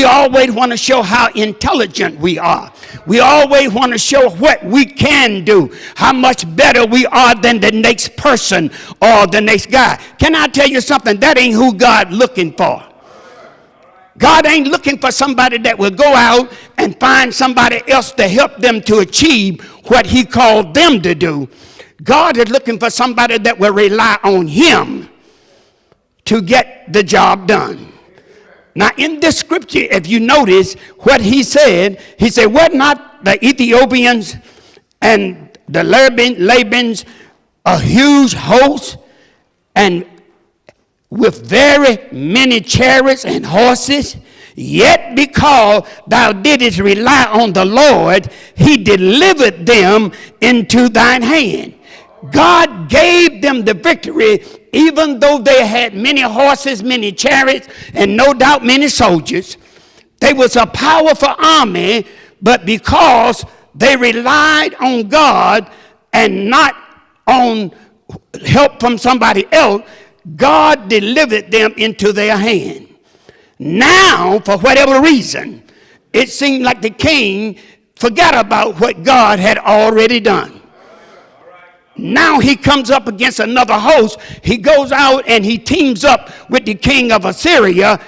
always want to show how intelligent we are. We always want to show what we can do, how much better we are than the next person or the next guy. Can I tell you something? That ain't who God looking for. God ain't looking for somebody that will go out and find somebody else to help them to achieve what he called them to do. God is looking for somebody that will rely on him to get the job done. Now, in this scripture, if you notice what he said, were not the Ethiopians and the Labans a huge host, and with very many chariots and horses? Yet because thou didst rely on the Lord, he delivered them into thine hand. God gave them the victory, even though they had many horses, many chariots, and no doubt many soldiers. They was a powerful army, but because they relied on God and not on help from somebody else, God delivered them into their hand. Now, for whatever reason, it seemed like the king forgot about what God had already done. Now he comes up against another host. He goes out and he teams up with the king of Assyria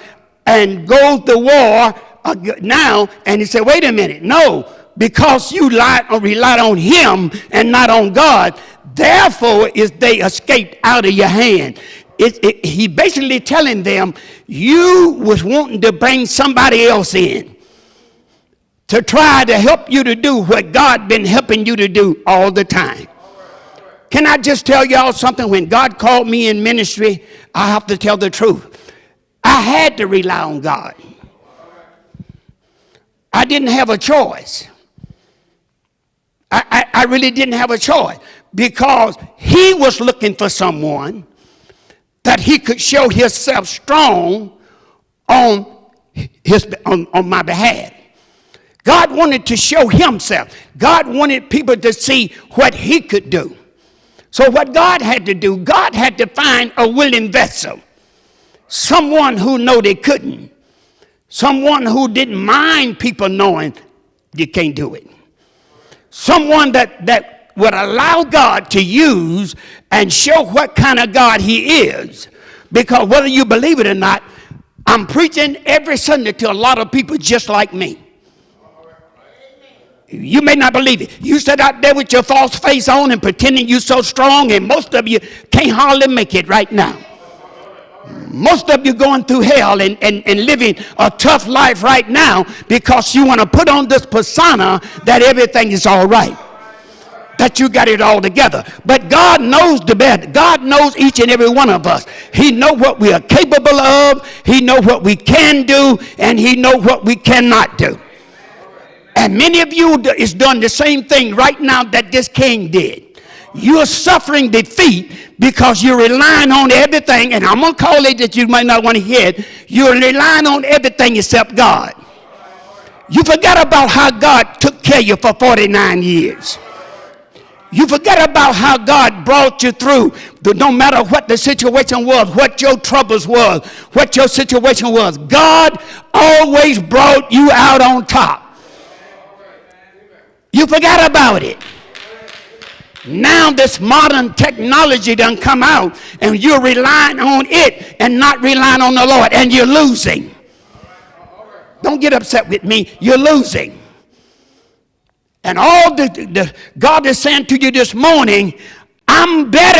and goes to war now. And he said, wait a minute. No, because you relied on him and not on God, therefore is they escaped out of your hand. He basically telling them, you was wanting to bring somebody else in to try to help you to do what God been helping you to do all the time. Can I just tell y'all something? When God called me in ministry, I have to tell the truth. I had to rely on God. I didn't have a choice. I really didn't have a choice, because he was looking for someone that he could show himself strong on my behalf. God wanted to show himself. God wanted people to see what he could do. So what God had to do, God had to find a willing vessel, someone who knew they couldn't, someone who didn't mind people knowing you can't do it, someone that would allow God to use and show what kind of God he is. Because whether you believe it or not, I'm preaching every Sunday to a lot of people just like me. You may not believe it. You sit out there with your false face on and pretending you're so strong, and most of you can't hardly make it right now. Most of you going through hell and living a tough life right now because you want to put on this persona that everything is all right, that you got it all together. But God knows the better. God knows each and every one of us. He knows what we are capable of. He knows what we can do, and he knows what we cannot do. And many of you is doing the same thing right now that this king did. You're suffering defeat because you're relying on everything, and I'm going to call it that you might not want to hear it. You're relying on everything except God. You forgot about how God took care of you for 49 years. You forget about how God brought you through. No matter what the situation was, what your troubles was, what your situation was, God always brought you out on top. You forgot about it. Now this modern technology done come out, and you're relying on it and not relying on the Lord, and you're losing. Don't get upset with me. You're losing. And all God is saying to you this morning, I'm better